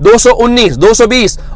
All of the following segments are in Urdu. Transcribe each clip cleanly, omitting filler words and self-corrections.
219, 220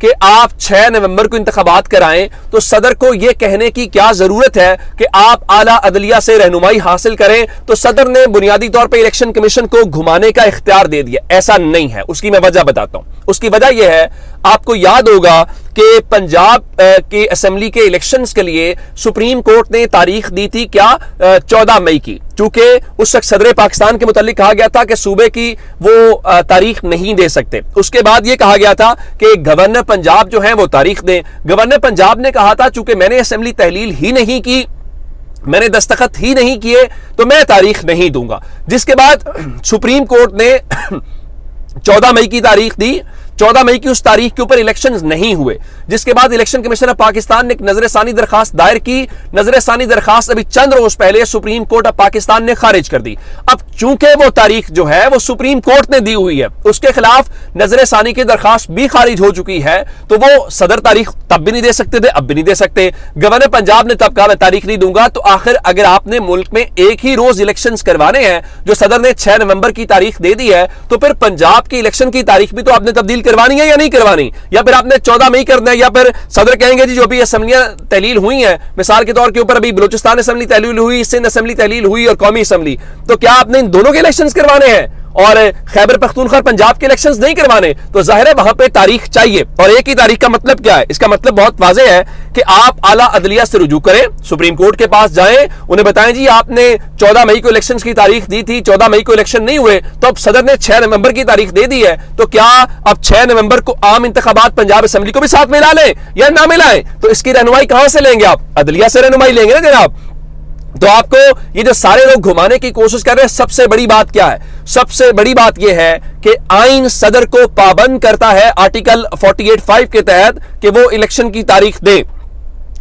کہ آپ 6 نومبر کو انتخابات کرائیں تو صدر کو یہ کہنے کی کیا ضرورت ہے کہ آپ اعلیٰ عدلیہ سے رہنمائی حاصل کریں تو صدر نے بنیادی طور پہ الیکشن کمیشن کو گھمانے کا اختیار دے دیا. ایسا نہیں ہے. اس کی میں وجہ بتاتا ہوں. اس کی وجہ یہ ہے, آپ کو یاد ہوگا کہ پنجاب کے اسمبلی کے الیکشنز کے لیے سپریم کورٹ نے تاریخ دی تھی کیا 14 مئی کی, چونکہ اس وقت صدر پاکستان کے متعلق کہا گیا تھا کہ صوبے کی وہ تاریخ نہیں دے سکتے. اس کے بعد یہ کہا گیا تھا کہ گورنر پنجاب جو ہیں وہ تاریخ دیں. گورنر پنجاب نے کہا تھا چونکہ میں نے اسمبلی تحلیل ہی نہیں کی, میں نے دستخط ہی نہیں کیے تو میں تاریخ نہیں دوں گا. جس کے بعد سپریم کورٹ نے 14 مئی کی تاریخ دی. 14 مئی کی اس تاریخ کے اوپر الیکشنز نہیں ہوئے, جس کے بعد الیکشن کمیشن آف پاکستان نے ایک نظر ثانی درخواست دائر کی. نظر ثانی درخواست ابھی چند روز پہلے سپریم کورٹ آف پاکستان نے خارج کر دی. اب چونکہ وہ تاریخ جو ہے وہ سپریم کورٹ نے دی ہوئی ہے, اس کے خلاف نظر ثانی کی درخواست بھی خارج ہو چکی ہے, تو وہ صدر تاریخ تب بھی نہیں دے سکتے تھے, اب بھی نہیں دے سکتے. گورنر پنجاب نے تب کہا میں تاریخ نہیں دوں گا. تو آخر اگر آپ نے ملک میں ایک ہی روز الیکشنز کروانے ہیں جو صدر نے 6 نومبر کی تاریخ دے دی ہے, تو پھر پنجاب کی الیکشن کی تاریخ بھی تو آپ نے تبدیل کروانی ہے یا نہیں کروانی, یا پھر آپ نے 14 مئی کرنا ہے, یا پھر صدر کہیں گے جی جو ابھی اسمبلیاں تحلیل ہوئی ہیں, مثال کے طور کے اوپر ابھی بلوچستان اسمبلی تحلیل ہوئی, سندھ اسمبلی تحلیل ہوئی اور قومی اسمبلی, تو کیا آپ نے ان دونوں کے الیکشنز کروانے ہیں اور خیبر پختونخوا پنجاب کے الیکشنز نہیں کروانے؟ تو ظاہر ہے وہاں پہ تاریخ چاہیے. اور ایک ہی تاریخ کا مطلب کیا ہے؟ اس کا مطلب بہت واضح ہے کہ آپ اعلیٰ عدلیہ سے رجوع کریں, سپریم کورٹ کے پاس جائیں, انہیں بتائیں جی آپ نے 14 مئی کو الیکشنز کی تاریخ دی تھی, 14 مئی کو الیکشن نہیں ہوئے, تو اب صدر نے 6 نومبر کی تاریخ دے دی ہے, تو کیا اب 6 نومبر کو عام انتخابات پنجاب اسمبلی کو بھی ساتھ ملا لیں یا نہ ملائیں؟ تو اس کی رہنمائی کہاں سے لیں گے آپ؟ عدلیہ سے رہنمائی لیں گے نا جناب. تو آپ کو یہ جو سارے لوگ گھمانے کی کوشش کر رہے ہیں, سب سے بڑی بات کیا ہے؟ سب سے بڑی بات یہ ہے کہ آئین صدر کو پابند کرتا ہے آرٹیکل 48(5) کے تحت کہ وہ الیکشن کی تاریخ دے.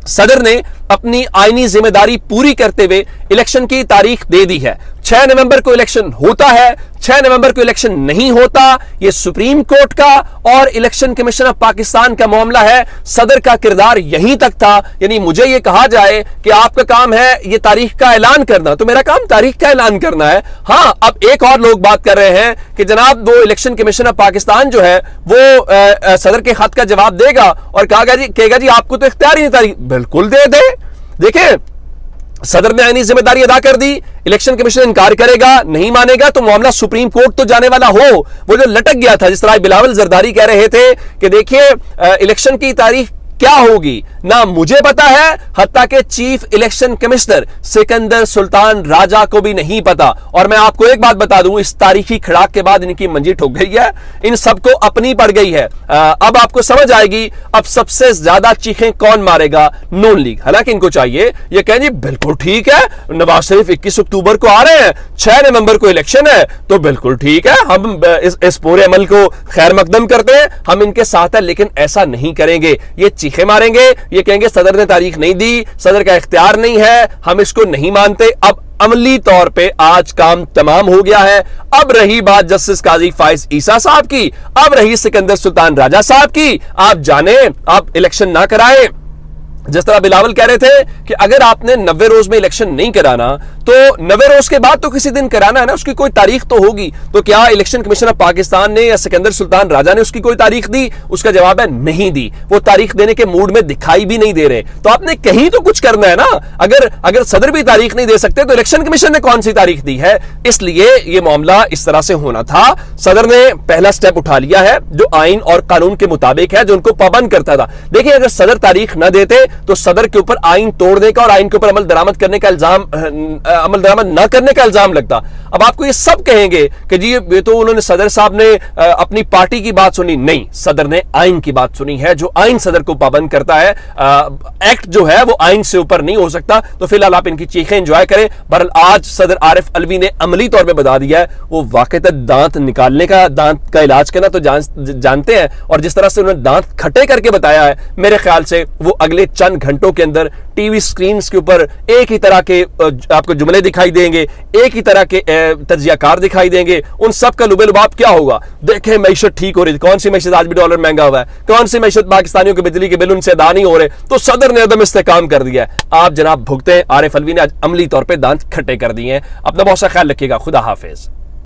صدر نے اپنی آئینی ذمہ داری پوری کرتے ہوئے الیکشن کی تاریخ دے دی ہے. 6 نومبر کو الیکشن ہوتا ہے, 6 نومبر کو الیکشن نہیں ہوتا, یہ سپریم کورٹ کا اور الیکشن کمیشن آف پاکستان کا معاملہ ہے. صدر کا کردار یہیں تک تھا, یعنی مجھے یہ کہا جائے کہ آپ کا کام ہے یہ تاریخ کا اعلان کرنا, تو میرا کام تاریخ کا اعلان کرنا ہے. ہاں, اب ایک اور لوگ بات کر رہے ہیں کہ جناب وہ الیکشن کمیشن آف پاکستان جو ہے وہ صدر کے خط کا جواب دے گا اور کہے گا جی آپ کو تو اختیار ہی نہیں تاریخ. بالکل دے دے. دیکھیں, صدر نے آئینی ذمہ داری ادا کر دی, الیکشن کمیشن انکار کرے گا, نہیں مانے گا, تو معاملہ سپریم کورٹ تو جانے والا ہو. وہ جو لٹک گیا تھا, جس طرح بلاول زرداری کہہ رہے تھے کہ دیکھیے الیکشن کی تاریخ کیا ہوگی نہ مجھے پتا ہے, حتیٰ کہ چیف الیکشن کمشنر سکندر سلطان راجہ کو بھی نہیں پتا. اور میں آپ کو ایک بات بتا دوں, اس تاریخی کھڑاک کے بعد ان کی منجی ٹھک گئی ہے, ان سب کو اپنی پڑ گئی ہے. اب آپ کو سمجھ آئے گی اب سب سے زیادہ چیخیں کون مارے گا؟ نون لیگ. حالانکہ ان کو چاہیے یہ کہیں جی بالکل ٹھیک ہے, نواز شریف 21 اکتوبر کو آ رہے ہیں, 6 نومبر کو الیکشن ہے, تو بالکل ٹھیک ہے, ہم اس پورے عمل کو خیر مقدم کرتے ہیں, ہم ان کے ساتھ ہیں. لیکن ایسا نہیں کریں گے, یہ چیخیں ماریں گے, یہ کہیں گے صدر نے تاریخ نہیں دی, صدر کا اختیار نہیں ہے, ہم اس کو نہیں مانتے. اب عملی طور پہ آج کام تمام ہو گیا ہے. اب رہی بات جسٹس قاضی فائز عیسیٰ صاحب کی, اب رہی سکندر سلطان راجہ صاحب کی. آپ جانیں, آپ الیکشن نہ کرائیں. جس طرح بلاول کہہ رہے تھے کہ اگر آپ نے 90 روز میں الیکشن نہیں کرانا تو 90 روز کے بعد تو کسی دن کرانا ہے نا, اس کی کوئی تاریخ تو ہوگی. تو کیا الیکشن کمیشن آف پاکستان نے یا سکندر سلطان راجہ نے اس کی کوئی تاریخ دی؟ اس کا جواب ہے نہیں دی. وہ تاریخ دینے کے موڈ میں دکھائی بھی نہیں دے رہے. تو آپ نے کہیں تو کچھ کرنا ہے نا. اگر صدر بھی تاریخ نہیں دے سکتے تو الیکشن کمیشن نے کون سی تاریخ دی ہے؟ اس لیے یہ معاملہ اس طرح سے ہونا تھا. صدر نے پہلا سٹیپ اٹھا لیا ہے جو آئین اور قانون کے مطابق ہے, جو ان کو پابند کرتا تھا. دیکھیں, اگر صدر تاریخ نہ دیتے تو صدر کے اوپر آئین توڑنے کا اور آئین کے اوپر عمل درآمد کرنے کا الزام, عمل درآمد نہ کرنے کا الزام لگتا. اب آپ کو یہ سب کہیں گے کہ جی یہ تو انہوں نے, صدر صاحب نے اپنی پارٹی کی بات سنی. نہیں, صدر نے آئین کی بات سنی ہے, جو آئین صدر کو پابند کرتا ہے. ایکٹ جو ہے وہ آئین سے اوپر نہیں ہو سکتا. تو فی الحال آپ ان کی چیخیں انجوائے کریں. بہرحال آج صدر عارف علوی نے عملی طور پہ بتا دیا ہے, وہ واقعتاً دانت نکالنے کا, دانت کا علاج کرنا تو جانتے ہیں, اور جس طرح سے انہوں نے دانت کھٹے کر کے بتایا ہے, میرے خیال سے وہ اگلے چند گھنٹوں کے اندر ٹی وی سکرینز کے اوپر ایک ہی طرح کے آپ کو جملے دکھائی دیں گے, ایک ہی طرح کے تجزیہ کار دکھائی دیں گے. ان سب کا لبے لباب کیا ہوگا؟ دیکھیں معیشت ٹھیک ہو رہی, کون سی معیشت؟ آج بھی ڈالر مہنگا ہوا ہے. کون سی معیشت؟ پاکستانیوں کے بجلی کے بل ان سے ادا نہیں ہو رہے, تو صدر نے عدم استحکام کر دیا ہے. آپ جناب بھگتے ہیں. عارف علوی نے آج عملی طور پہ دانت کھٹے کر دیے ہیں. اپنا بہت سا خیال رکھیے گا. خدا حافظ.